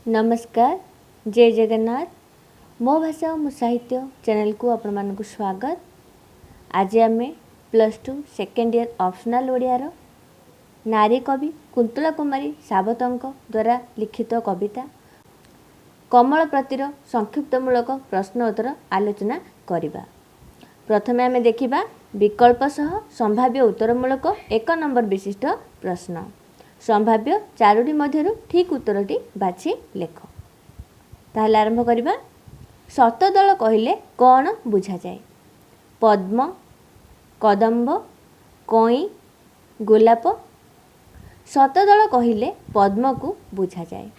नमस्कार, जय जगन्नाथ। मो भाषा और मो साहित्य चैनल को आपण मानक स्वागत। आज आम +2 सेकेंड ईयर ऑप्शनल ओडियार नारी कवि कुंतला कुमारी सावतଙ୍କ द्वारा लिखित कविता कमल प्रतिर संक्षिप्तमूलक प्रश्न उत्तर आलोचना करिबा। प्रथमे आम देखिबा विकल्प सह संभाव्य उत्तरमूलक 1 नंबर विशिष्ट प्रश्न। संभाव्य चारोटी मध्यरु ठीक उत्तरटी बाछि लेख। ताहले आरंभ करिबा। शतदल कहिले कौन बुझा जाए? पद्म, कदम्ब, कई, गोलाप। शतदल कहिले पद्म को बुझा जाए।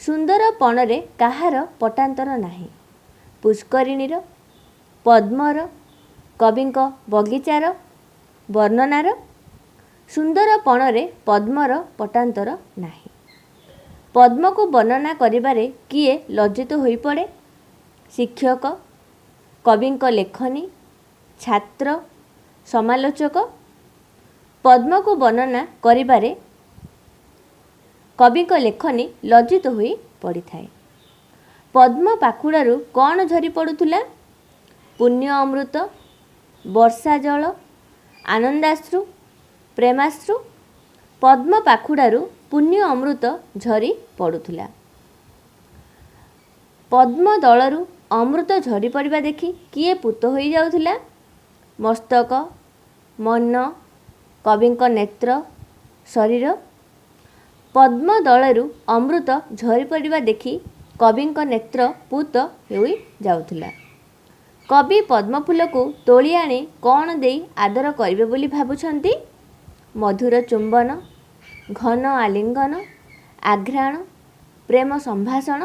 सुंदर पणरे काहार पटांतर नाही। पुष्करिणीर, पद्मर, कविंक बगीचार वर्णनार। सुंदर पणरे पद्मर पटांतर नाही। पद्म को वर्णना करिबारे किए लज्जित होई पड़े? शिक्षक, कविंक लेखनी, छात्र, समालोचक। पद्म को वर्णना करिबारे कविंक लेखनी लज्जित होई पड़ी थाए। पद्म पाखुड़ारू कौन झरी पड़ुथुला? पुण्य अमृत, वर्षा जल, आनंदाश्रु, प्रेमाश्रु। पद्म पाखुड़ारू पुण्य अमृत झरी पड़ुथुला। पद्म दलरू अमृत झरी पड़िबा देखि किए पूत होई जाउथुला? मस्तक, मन, कविंक नेत्र, शरीर। पद्म दलरू अमृत झरी पड़िबा देखि कविंक नेत्र पूत होई जाउथुला। कवि पद्मफूल को तोली आनी कौन देई आदर करिबे बोली भाबुछंती? मधुर चुंबन, घन आलिंगन, आघ्राण, प्रेम संभाषण।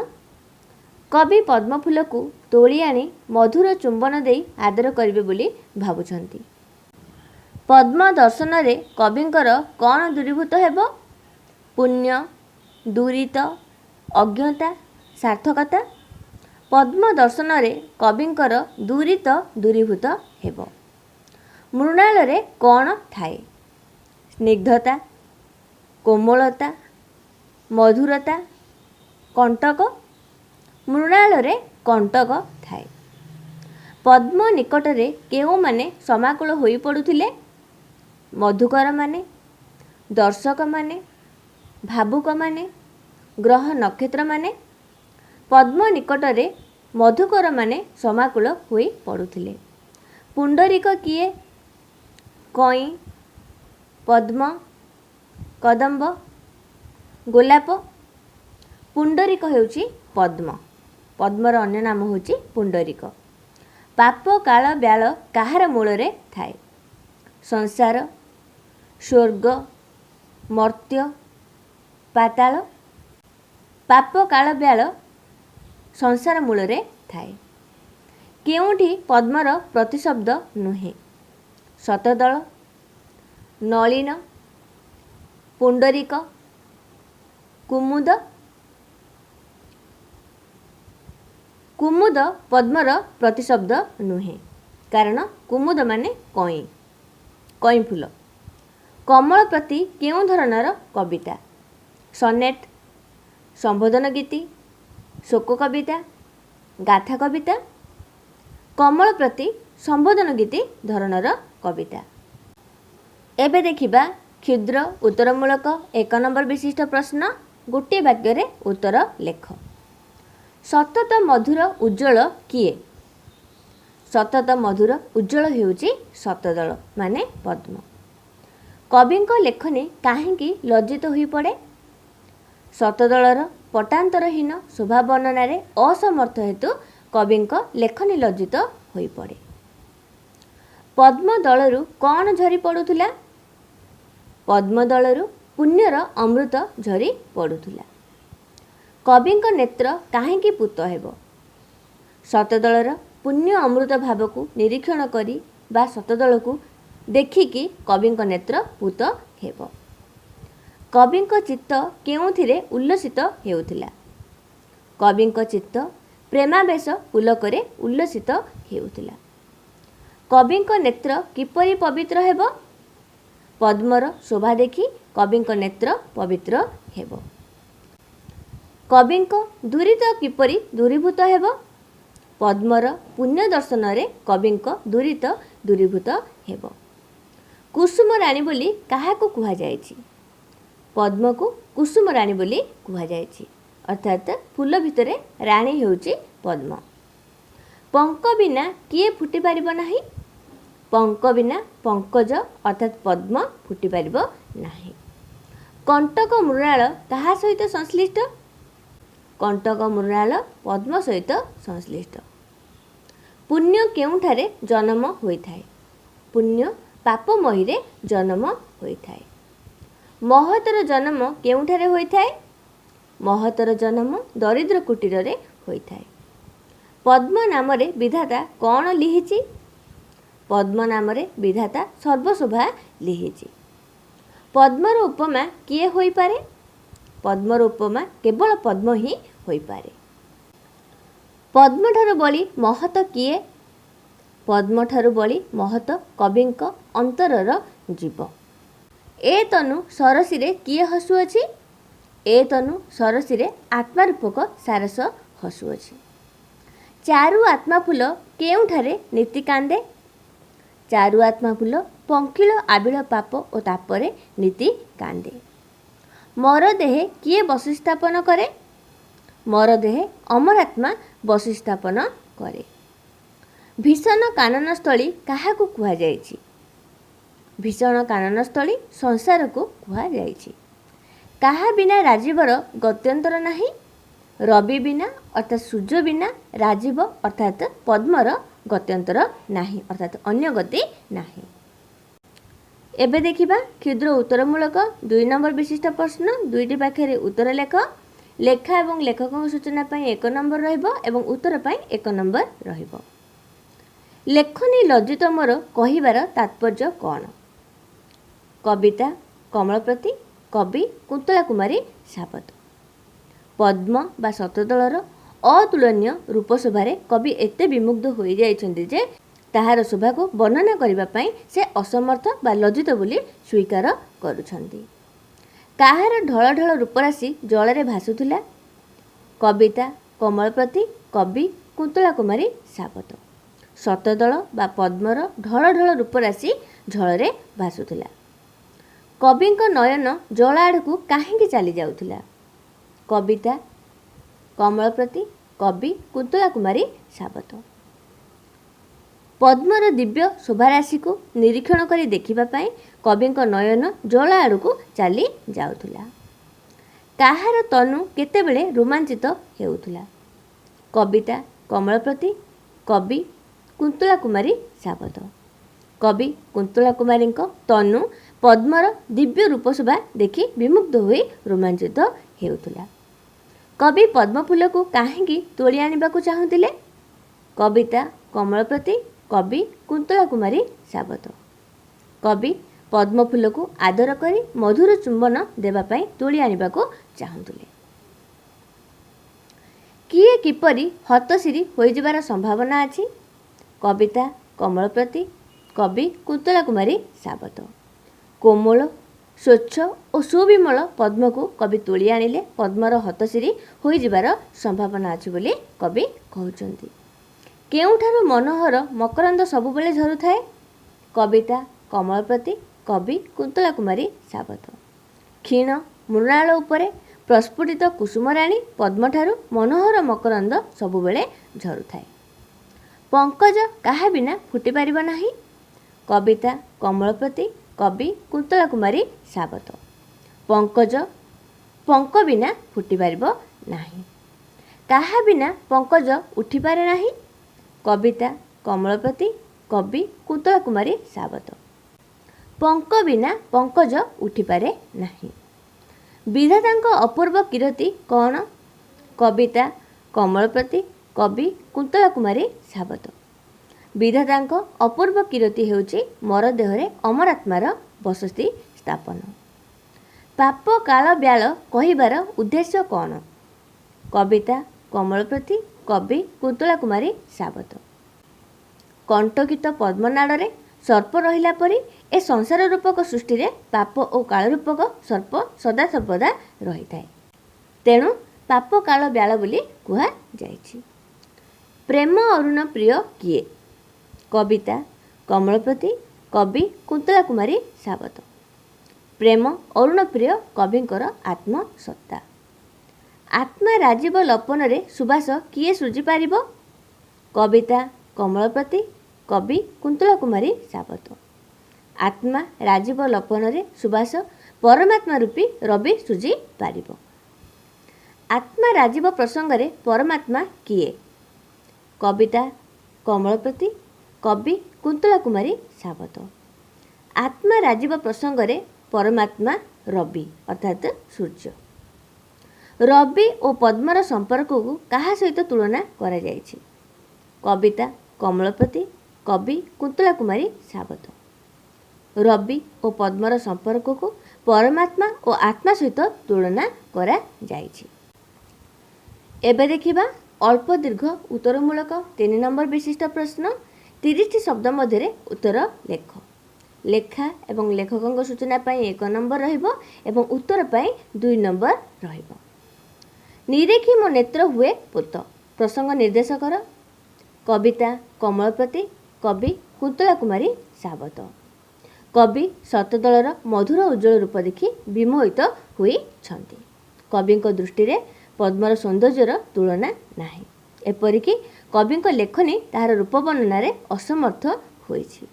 कवि पद्मफूल को तोली आनी मधुर चुंबन देई आदर करिबे बोली भाबुछंती। पद्म दर्शन रे कविंकर कौन दूरीभूत हेबो? पुण्य, दूरित, अज्ञता, सार्थकता। पद्म दर्शन रे कविंकर दूरित दूरीभूत हेबो। मृणाल रे कौन थाए? स्निग्धता, कोमलता, मधुरता, कंटक। मृणाल रे कंटक थाए। पद्म निकटरे केउ माने समाकुल होई पड़ुथिले? मधुकर माने, दर्शक माने, भावुक माने, ग्रह नक्षत्र माने। पद्म निकटरे मधुकर माने समाकुल होई पड़ुथिले। पुंडरीक किए? कई, पद्म, कदम्ब, गोलाप। पुंडरीक हेउची पद्म। पद्मर अन्य नाम होची पुंडरीक। पाप काल ब्याल काहार मूल रे थाए? संसार, स्वर्ग, मर्त्य, पाताल। पाप काल ब्याल संसार मूल रे थाए। केउठी पद्मर प्रतिशब्द नुहे? शतदल, नलिन, पुंडरीक, कुमुद। कुमुद पद्मर प्रतिशब्द नुहे, कारण कुमुद माने कई, कई फूल। कमल प्रति केउ धरणर कविता? सनेट, संबोधन गीति, शोक कविता, गाथा कविता। कमल प्रति संबोधन गीति धरणर कविता। एबे देखिबा क्षुद्र उत्तरमूलक 1 नंबर विशिष्ट प्रश्न। गोटे वाक्य रे उत्तर लेख। सतत मधुर उज्ज्वल किए? सतत मधुर उज्ज्वल हेउची शतदल माने पद्म। कविंक लेखनी काहेकि लज्जित होई पड़े? शतदलर पटांतरहीन शोभा वर्णनारे असमर्थ हेतु कविंक लेखनी लज्जित होई पड़े। पद्म दलरू कौन झरी पड़ुथुला? पद्म दलरू पुण्यर अमृत झरी पड़ुथुला। कविंक नेत्र काहेकि पूत हेबो? शतदलर पुण्य अमृत भाव को निरीक्षण करी बा शतदल को देखिकी कविंक नेत्र पूत हेबो। कविंक चित्त केउथिरे उल्लसित हेउथिला? कविंक चित्त प्रेमावेश पुलकरे उल्लसित हेउथिला। कविंक नेत्र किपरि पवित्र हेबो? पद्मर शोभा देखि कविंक नेत्र पवित्र हेबो। कविंक दुरित किपरि दूरीभूत हेब? पद्मर पुण्य दर्शन कविंक दुरित दूरीभूत हेब। कुसुम राणी बोली काहाकू कुहाଯାଇଛି? पद्म को कुसुम राणी बोली कुहाଯାଇଛି, अर्थात फूल भितर राणी हेउची पद्म। पंक बिना किए फुटी पारिब नाही? पंक बिना पंकज अर्थात पद्म फुटी पारिब नाही। कंटक मृणाल कहा सहित संश्लिष्ट? कंटक मृणाल पद्म सहित संश्लिष्ट। पुण्य केउठारे जन्म होइथाए? पुण्य पापमहीरे जन्म होइथाए। महतर जन्म केउठारे होइथाए? महतर जन्म दरिद्र कुटीर रे होइथाए। पद्म नाम रे विधाता कौन लिहिछि? पद्म नाम रे विधाता सर्वशोभा लिहिछि। पद्मर उपमा किए होई पारे? पद्मर उपमा केवल पद्म ही होई पारे। पद्मठारु बଳି महत किए? पद्मठारु बଳି महत कविंक अंतरर जीव। ए तनु सरसीरे किए हसुअछि? ए तनु सरसीरे आत्मारूपक सारस हसुअछि। चारु आत्मा फूल केउठारे नीति कांदे? चारु आत्मा फूल पंखिल आबिल पाप और तापरे नीति कांदे। मर देहे किए बसि स्थापन करे? मर देहे अमरात्मा बसि स्थापन करे। भीषण काननस्थली काहाकू कुहाଯାଇଛି? भीषण काननस्थली संसार को कुहाଯାଇଛି। काहा बिना राजीवर गत्यंतर नाही? रवि बिना अर्थात सूर्य बिना राजीव अर्थात पद्मर गत्यंतर नाही, अर्थात अन्य गति नाही। एबे देखिबा क्षुद्र उत्तरमूलक 2 नंबर विशिष्ट प्रश्न। दुईटी पाखे उत्तर लेख। लेखा एवं लेखकों सूचना पाई 1 नंबर रहिबो एवं उत्तर पाई 1 नंबर रहिबो। लेखनी लज्जित मोर कहिबार तात्पर्य कौन? कविता कमलप्रति, कवि कुंतला कुमारी साबत। पद्म बा शतदलर अतुलनीय रूपशोभारे कवि एते विमुग्ध हो जाइछन्ति जे ताहार शोभा को वर्णना करिबा पई से असमर्थ बा लज्जित बोली स्वीकार करुछन्ति। काहार ढळ ढळ रूपराशि जलरे भासुथिला? कविता कमलप्रति, कवि कुंतला कुमारी साबत। शतदल बा पद्मर ढळ ढळ रूपराशि जलरे भासुथिला। कविंक नयन जल आड़कू काहींकी चली जाउथिला? कविता कमलप्रति, कवि कुंतला कुमारी साबत। पद्मर दिव्य शोभाराशि को निरीक्षण करी देखिबा पई कविंक नयन जल आड़कू चली जाउथिला। काहार तनु केतेबेले रोमांचित हेउथिला? कविता कमलप्रति, कवि कुंतला कुमारी साबत। कवि कुंतला कुमारी तनु पद्मर दिव्य रूपशोभा देखि विमुग्ध होई रोमांचित हेउथिला। कवि पद्मफूल को काहींकी तोली आनिबाकू चाहुथिले? कविता कमलप्रति, कवि कुंतला कुमारी साबत। कवि पद्मफूल को आदर करी मधुर चुंबन देबा पई तोली आनिबाकू चाहुथिले। किए किपरि हतशिरी होई जिबार संभावना अछि? कविता कमलप्रति, कवि कुंतला कुमारी साबत। कोमल स्वच्छ और सुविमल पद्म को कवि तोली आनिले पद्मर हतशिरी होई जिबार संभावना अछि बोली कवि कहउचंती। केउठारु मनोहर मकरंद सबुबेले झरुथाए? कविता कमलप्रति, कवि कुंतला कुमारी साबत। क्षीण मृणाल उपरे प्रस्फुटित कुसुमराणी पद्मठारु मनोहर मकरंद सबुबेले झरुथाए। पंकज काहा बिना फुटी पारिब नाही? कविता कमलप्रति, कवि कुंतला कुमारी साबत। पंकज पंक बिना फुटी पारिब नाही। काहा बिना पंकज उठी पारे नाही? कविता कमलप्रति, कवि कुंतला कुमारी साबत। पंक बिना पंकज उठी पारे नाही। विधातांक अपूर्व कीर्ति कौन? कविता कमलप्रति, कवि कुंतला कुमारी साबत। विधातांक अपूर्व कीर्ति हेउची मर देहरे अमरात्मार बसति स्थापन। पाप काल ब्याल कहिबार उद्देश्य कौन? कविता कमलप्रति, कवि कुंतला कुमारी साबत। कंटकित पद्मनाड़े सर्प रहिला परी ए संसार रूपक सृष्टि रे पाप और काल रूपक सर्प सदा सर्वदा रही थाए। तेणु ପାପ କାଳ ବ୍ୟାଳ ବୋଲି କୁହାଯାଇଛି। ପ୍ରେମ ଅରୁଣ ପ୍ରିୟ କିଏ? କବିତା କମଳପତି, କବି କୁନ୍ତଳା କୁମାରୀ ସାବତ। ପ୍ରେମ ଅରୁଣ ପ୍ରିୟ କବିଙ୍କର ଆତ୍ମସତ୍ତା। ଆତ୍ମା ରାଜୀବ ଲପନରେ ସୁବାସ କିଏ ସୃଜିପାରିବ? କବିତା କମଳପତି, କବି କୁନ୍ତଳା କୁମାରୀ ସାବତ। ଆତ୍ମା ରାଜୀବ ଲପନରେ ସୁବାସ ପରମାତ୍ମା ରୂପୀ ରବି ସୃଜି ପାରିବ। ଆତ୍ମା ରାଜୀବ ପ୍ରସଙ୍ଗରେ ପରମାତ୍ମା କିଏ? କବିତା କମଳପତି, କବି କୁନ୍ତଳା କୁମାରୀ ସାବତ। ଆତ୍ମା ରାଜୀବ ପ୍ରସଙ୍ଗରେ ପରମାତ୍ମା ରବି ଅର୍ଥାତ୍ ସୂର୍ଯ୍ୟ। ରବି ଓ ପଦ୍ମର ସମ୍ପର୍କକୁ କାହା ସହିତ ତୁଳନା କରାଯାଇଛି? କବିତା କମଳପତି, କବି କୁନ୍ତଳା କୁମାରୀ ସାବତ। ରବି ଓ ପଦ୍ମର ସମ୍ପର୍କକୁ ପରମାତ୍ମା ଓ ଆତ୍ମା ସହିତ ତୁଳନା କରାଯାଇଛି। ଏବେ ଦେଖିବା ଅଳ୍ପ ଦୀର୍ଘ ଉତ୍ତରମୂଳକ 3 ନମ୍ବର ବିଶିଷ୍ଟ ପ୍ରଶ୍ନ। 30ଟି ଶବ୍ଦ ମଧ୍ୟରେ ଉତ୍ତର ଲେଖ। ଲେଖା ଏବଂ ଲେଖକଙ୍କ ସୂଚନା ପାଇଁ 1 ନମ୍ବର ରହିବ ଏବଂ ଉତ୍ତର ପାଇଁ 2 ନମ୍ବର ରହିବ। ନିରେଖି ମୋ ନେତ୍ର ହୁଏ ପୋତ। ପ୍ରସଙ୍ଗ ନିର୍ଦ୍ଦେଶ କର। କବିତା କମଳପତି, କବି କୁନ୍ତଳା କୁମାରୀ ସାବତ। କବି ଶତଦଳର ମଧୁର ଉଜ୍ଜ୍ୱଳ ରୂପ ଦେଖି ବିମୋହିତ ହୋଇଛନ୍ତି। କବିଙ୍କ ଦୃଷ୍ଟିରେ ପଦ୍ମର ସୌନ୍ଦର୍ଯ୍ୟର ତୁଳନା ନାହିଁ। ଏପରିକି କବିଙ୍କ ଲେଖନୀ ତାହାର ରୂପ ବର୍ଣ୍ଣନାରେ ଅସମର୍ଥ ହୋଇଛି।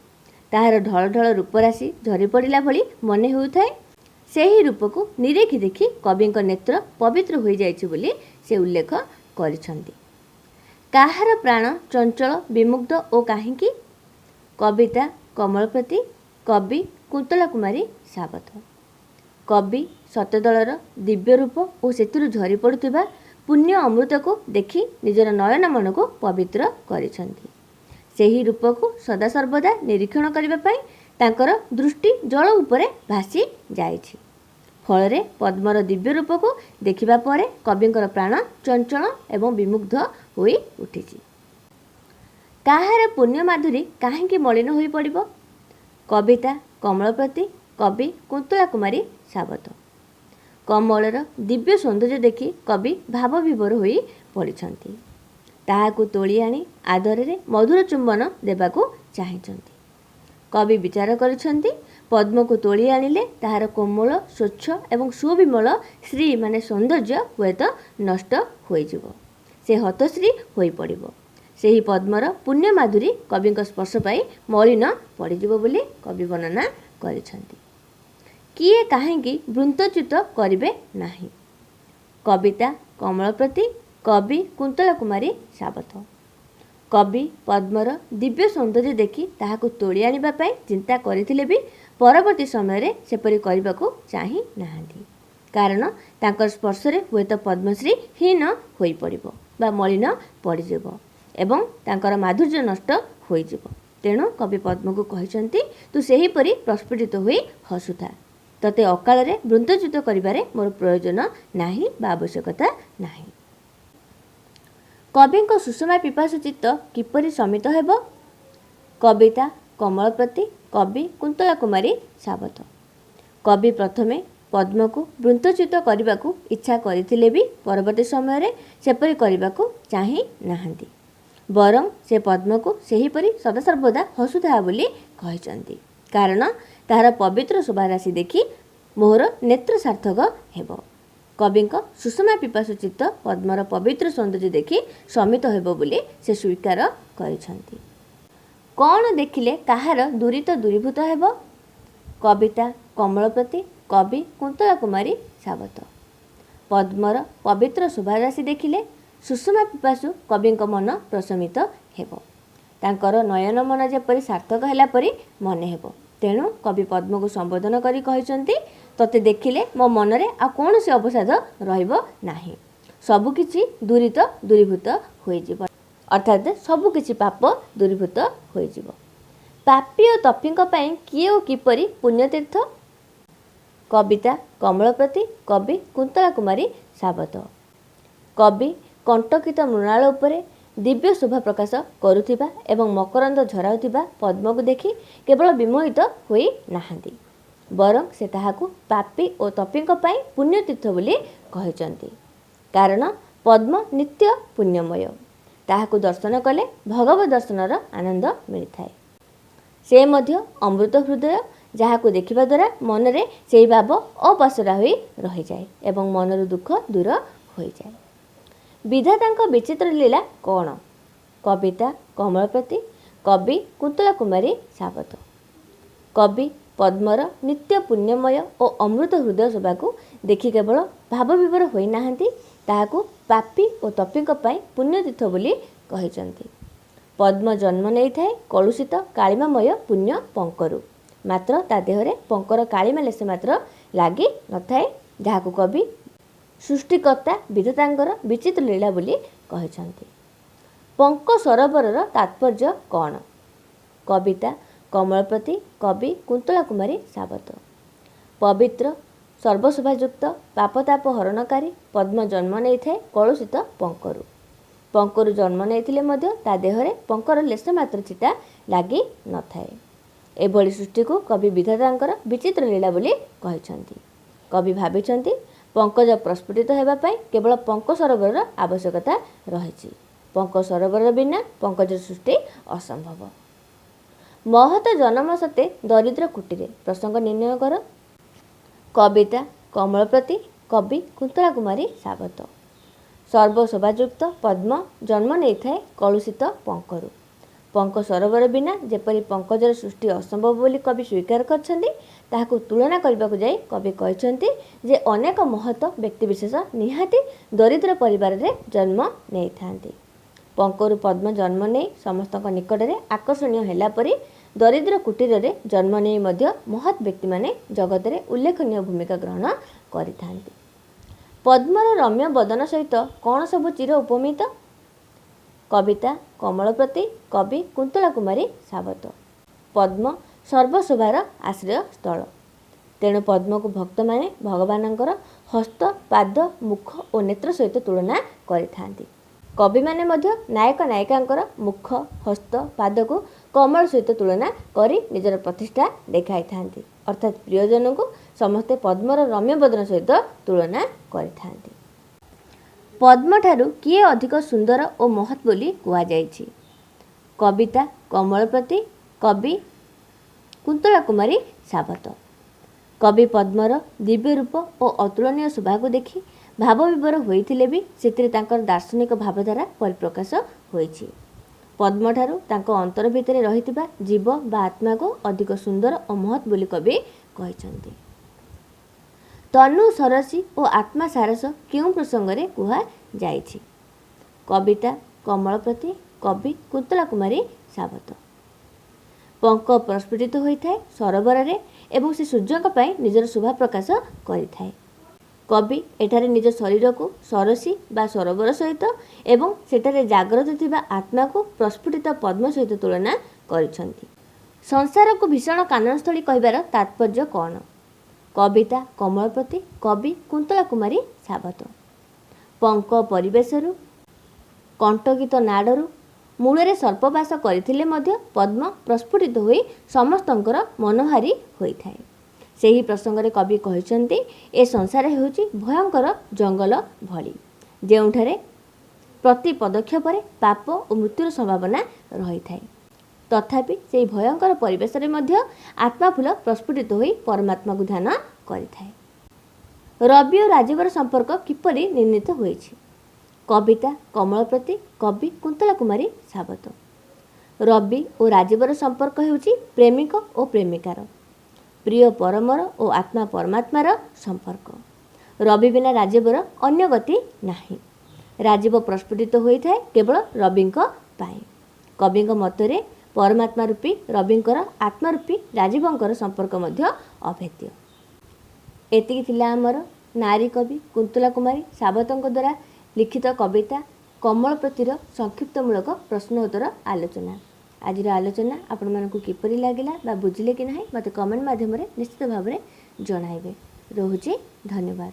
ତାହାର ଢଳ ଢଳ ରୂପରାଶି ଝରି ପଡ଼ିଲା ଭଳି ମନେ ହେଉଥାଏ। ସେହି ରୂପକୁ ନିରେଖି ଦେଖି କବିଙ୍କ ନେତ୍ର ପବିତ୍ର ହୋଇଯାଇଛି ବୋଲି ସେ ଉଲ୍ଲେଖ କରିଛନ୍ତି। କାହାର ପ୍ରାଣ ଚଞ୍ଚଳ ବିମୁଗ୍ଧ ଓ କାହିଁକି? କବିତା କମଳପତି, କବି କୁନ୍ତଳା କୁମାରୀ ସାବତ। କବି ଶତଦଳର ଦିବ୍ୟ ରୂପ ଓ ସେଥିରୁ ଝରି ପଡ଼ୁଥିବା ପୁଣ୍ୟ ଅମୃତକୁ ଦେଖି ନିଜର ନୟନ ମନକୁ ପବିତ୍ର କରିଛନ୍ତି। ସେହି ରୂପକୁ ସଦାସର୍ବଦା ନିରୀକ୍ଷଣ କରିବା ପାଇଁ ତାଙ୍କର ଦୃଷ୍ଟି ଜଳ ଉପରେ ଭାସି ଯାଇଛି। ଫଳରେ ପଦ୍ମର ଦିବ୍ୟ ରୂପକୁ ଦେଖିବା ପରେ କବିଙ୍କର ପ୍ରାଣ ଚଞ୍ଚଳ ଏବଂ ବିମୁଗ୍ଧ ହୋଇ ଉଠିଛି। କାହାର ପୁଣ୍ୟ ମାଧୁରୀ କାହିଁକି ମଳିନ ହୋଇ ପଡ଼ିବ? କବିତା କମଳପତି, କବି କୁନ୍ତଳା କୁମାରୀ ସାବତ। କମଳର ଦିବ୍ୟ ସୌନ୍ଦର୍ଯ୍ୟ ଦେଖି କବି ଭାବବିଭୋର ହୋଇ ପଡ଼ିଛନ୍ତି। ତାହାକୁ ତୋଳି ଆଣି ଆଦରରେ ମଧୁର ଚୁମ୍ବନ ଦେବାକୁ ଚାହିଁଛନ୍ତି। କବି ବିଚାର କରିଛନ୍ତି ପଦ୍ମକୁ ତୋଳି ଆଣିଲେ ତାହାର କୋମଳ ସ୍ୱଚ୍ଛ ଏବଂ ସୁବିମଳ ଶ୍ରୀ ମାନେ ସୌନ୍ଦର୍ଯ୍ୟ ହୁଏତ ନଷ୍ଟ ହୋଇଯିବ। ସେ ହତଶ୍ରୀ ହୋଇପଡ଼ିବ। ସେହି ପଦ୍ମର ପୁଣ୍ୟ ମାଧୁରୀ କବିଙ୍କ ସ୍ପର୍ଶ ପାଇ ମଳିନ ପଡ଼ିଯିବ ବୋଲି କବି ବର୍ଣ୍ଣନା କରିଛନ୍ତି। କିଏ କାହିଁକି ବୃନ୍ତଚ୍ୟୁତ କରିବେ ନାହିଁ? କବିତା କମଳପତି, କବି କୁନ୍ତଳା କୁମାରୀ ସାବତ। କବି ପଦ୍ମର ଦିବ୍ୟ ସୌନ୍ଦର୍ଯ୍ୟ ଦେଖି ତାହାକୁ ତୋଳି ଆଣିବା ପାଇଁ ଚିନ୍ତା କରିଥିଲେ ବି ପରବର୍ତ୍ତୀ ସମୟରେ ସେପରି କରିବାକୁ ଚାହିଁ ନାହାନ୍ତି। କାରଣ ତାଙ୍କର ସ୍ପର୍ଶରେ ହୁଏତ ପଦ୍ମଶ୍ରୀ ହୀନ ହୋଇପଡ଼ିବ ବା ମଳିନ ପଡ଼ିଯିବ ଏବଂ ତାଙ୍କର ମାଧୁର୍ଯ୍ୟ ନଷ୍ଟ ହୋଇଯିବ। ତେଣୁ କବି ପଦ୍ମକୁ କହିଛନ୍ତି ତୁ ସେହିପରି ପ୍ରସ୍ଫୁଟିତ ହୋଇ ହସୁଥା। ତତେ ଅକାଳରେ ବୃନ୍ତଚ୍ୟୁତ କରିବାରେ ମୋର ପ୍ରୟୋଜନ ନାହିଁ ବା ଆବଶ୍ୟକତା ନାହିଁ। କବିଙ୍କ ସୁଷମା ପିପାସୁ ଚିତ୍ତ କିପରି ଶମିତ ହେବ? କବିତା କମଳପତି, କବି କୁନ୍ତଳା କୁମାରୀ ସାବତ। କବି ପ୍ରଥମେ ପଦ୍ମକୁ ବୃନ୍ତଚ୍ୟୁତ କରିବାକୁ ଇଚ୍ଛା କରିଥିଲେ ବି ପରବର୍ତ୍ତୀ ସମୟରେ ସେପରି କରିବାକୁ ଚାହିଁ ନାହାନ୍ତି। ବରଂ ସେ ପଦ୍ମକୁ ସେହିପରି ସଦାସର୍ବଦା ହସୁଥାଏ ବୋଲି କହିଛନ୍ତି। କାରଣ ତାହାର ପବିତ୍ର ଶୋଭାରାଶି ଦେଖି ମୋହର ନେତ୍ର ସାର୍ଥକ ହେବ। କବିଙ୍କ ସୁଷମା ପିପାସୁ ଚିତ୍ତ ପଦ୍ମର ପବିତ୍ର ସୌନ୍ଦର୍ଯ୍ୟ ଦେଖି ଶମିତ ହେବ ବୋଲି ସେ ସ୍ୱୀକାର କରିଛନ୍ତି। କ'ଣ ଦେଖିଲେ କାହାର ଦୁରିତ ଦୂରୀଭୂତ ହେବ? କବିତା କମଳପତି, କବି କୁନ୍ତଳା କୁମାରୀ ସାବତ। ପଦ୍ମର ପବିତ୍ର ଶୋଭାରାଶି ଦେଖିଲେ ସୁଷମା ପିପାସୁ କବିଙ୍କ ମନ ପ୍ରଶମିତ ହେବ। ତାଙ୍କର ନୟନ ମନ ଯେପରି ସାର୍ଥକ ହେଲା ପରି ମନେ ହେବ। ତେଣୁ କବି ପଦ୍ମକୁ ସମ୍ବୋଧନ କରି କହିଛନ୍ତି ତତେ ଦେଖିଲେ ମୋ ମନରେ ଆଉ କୌଣସି ଅବସାଦ ରହିବ ନାହିଁ। ସବୁକିଛି ଦୂରୀଭୂତ ହୋଇଯିବ ଅର୍ଥାତ୍ ସବୁକିଛି ପାପ ଦୂରୀଭୂତ ହୋଇଯିବ। ପାପୀ ଓ ତପୀଙ୍କ ପାଇଁ କିଏ ଓ କିପରି ପୁଣ୍ୟତୀର୍ଥ? କବିତା କମଳପତି, କବି କୁନ୍ତଳା କୁମାରୀ ସାବତ। କବି କଣ୍ଟକିତ ମୃଣାଳ ଉପରେ ଦିବ୍ୟ ଶୋଭା ପ୍ରକାଶ କରୁଥିବା ଏବଂ ମକରନ୍ଦ ଝରାଉଥିବା ପଦ୍ମକୁ ଦେଖି କେବଳ ବିମୋହିତ ହୋଇ ନାହାନ୍ତି, ବରଂ ସେ ତାହାକୁ ପାପୀ ଓ ତପୀଙ୍କ ପାଇଁ ପୁଣ୍ୟତୀର୍ଥ ବୋଲି କହିଛନ୍ତି। कारण पद्म नित्य पुण्यमय, ताहाकु दर्शन कले भगवत दर्शनर आनंद मिलता है। से मध्य अमृत हृदय, जहाकु देखिबा द्वारा मनरे सेही भाव अपसरा होई रहि जाए एवं मनर दुख दूर होई जाए। विधातांक विचित्र लीला कौन? कविता कमलप्रति, कवि कुंतला कुमारी सावत। कवि पद्मर नित्य पुण्यमय और अमृत हृदय शोभा को देखि केवल भाव विभोर होई नाहंती, ताहाकु पापी और तपीक पाई पुण्यतीर्थ बोली कहिसंती। पद्म जन्म नहीं थाए कलुषित कालिमामय पुण्य पंकरु, मात्र ता देहरे पंकर कालिमा लेसे मात्र लागी न थाए, जहाकु कवि सृष्टिकर्ता विधातांकर विचित्र लीला बोली कहिसंती। पंक सरोवरर तात्पर्य कौन? कविता कमलप्रति, कवि कुंतला कुमारी सावत। पवित्र सर्वशोभायुक्त पापताप हरणकारी पद्म जन्म नहीं थाए कलुषित पंकरु। पंकरु जन्म नहीं ता देहरे पंकर लेस मात्र चिटा लगी न थाए। एभली सृष्टि को कवि विधातांकर विचित्र लीला बोली कहिसंती। कवि भाविसंती पंकज प्रस्फुटित हेबा पई केवल पंक सरोवर आवश्यकता रही। पंक सरोवर बिना पंकज सृष्टि असंभव। महत जन्म सते दरिद्र कुटीरे, प्रसंग निर्णय कर। कविता कमलप्रति, कवि कुंतला कुमारी सावत। सर्वशोभायुक्त पद्म जन्म नहीं थाए कलुषित पंकरु। पंक सरोवर बिना जेपरी पंकजर सृष्टि असंभव बोली कवि स्वीकार करछन्ती, ताहाकु तुलना करबाकु जाई कवि कहिसंती जे अनेक महत व्यक्तिविशेष निहाती दरिद्र परिवार रे जन्म नहीं थांती। पंकरु पद्म जन्म नहीं समस्त निकट में आकर्षणीय हेला परी दरिद्र कुटीर रे जन्म नहीं मध्य महत व्यक्ति माने जगत रे उल्लेखनीय भूमिका ग्रहण करिथांती। पद्मर रम्य बदन सहित कौन सब चिर उपमित? कविता कमलप्रति, कवि कुंतला कुमारी सावत। पद्म सर्वशोभार आश्रय स्थल, तेणु पद्म को भक्त माने भगवानंकर हस्त पाद मुख और नेत्र सहित तुलना करिथांती। कवि माने मध्य नायक नायिकांकर मुख हस्त पाद को कमल सहित तुलना करी निजर प्रतिष्ठा देखाई थांती। अर्थात प्रियजन को समस्ते पद्मर रम्य बदन सहित तुलना करिथांती। पद्म ठारू किए अधिक सुंदर और महत् बोली कुआ जाइछि? कविता कमलप्रति, कवि कुंतला कुमारी सावत। कवि पद्मर दिव्य रूप और अतुलनीय शोभा को देखि भाव विभोर होइथिले भी सेतिरे तांकर दार्शनिक भावधारा परिप्रकाश होइछि। पद्म ठारू तांको अंतर भितरे रहितिबा जीव बा आत्मा को अधिक सुंदर और महत् बोली कवि कहिसंती। तनु सरसी और आत्मा सारस क्यों प्रसंग रे कुहा जाइछि? कविता कमलप्रति, कवि कुंतला कुमारी सावत। पंक प्रस्फुटित होइथाए सरोवर रे एवं से सूर्यक पई निजर शोभा प्रकाश करिथाए। कवि एठारे निज शरीर को सरसी बा सरोवर सहित एवं सेठारे जाग्रत थिबा आत्मा को प्रस्फुटित पद्म सहित तुलना करिसंती। संसार को भीषण काननस्थली कहबार तात्पर्य कौन? कविता कमलप्रति, कवि कुंतला कुमारी सावत। पंक परिवेशरु कंटकित नाडरू मूलरे सर्पवास करथिले मध्य पद्म प्रस्फुटित होई समस्तंकर मनहारी होइथाए। सेही प्रसंगरे कवि कहिसंती ए संसार हेउची भयंकर जंगल भली, जेउठारे प्रति पदक्षेप पाप और मृत्युर संभावना रही थाए। तथापि से भयंकर परिवेश रे मध्य आत्माफुल प्रस्फुटित होई परमात्मा को ध्यान करिथाए। रवि और राजीवर संपर्क किपरि निर्णीत होइछि? कविता कमलप्रति, कवि कुंतला कुमारी सावत। रवि और राजीवर संपर्क हेउछि प्रेमिक और प्रेमिकार, प्रिय परमर और आत्मा परमात्मार संपर्क। रवि बिना राजीवर अन्य गति नाही। राजीव प्रस्फुटित होइथाए केवल रविंक पाए। कविंक मतरे परमात्मा रूपी रविंकर आत्मा रूपी राजीवंकर संपर्क मध्य अभेद्य। एतिकी थिला आमर नारी कवि कुंतला कुमारी सावतंक द्वारा लिखित कविता कमलप्रतिर संक्षिप्तमूलक प्रश्नोत्तर आलोचना। आज आलोचना आपण मानकु किपरि लागिला बा बुझिले कि नाही मते कमेंट माध्यम रे निश्चित भाव में जणाइबे। रहुछि धन्यवाद।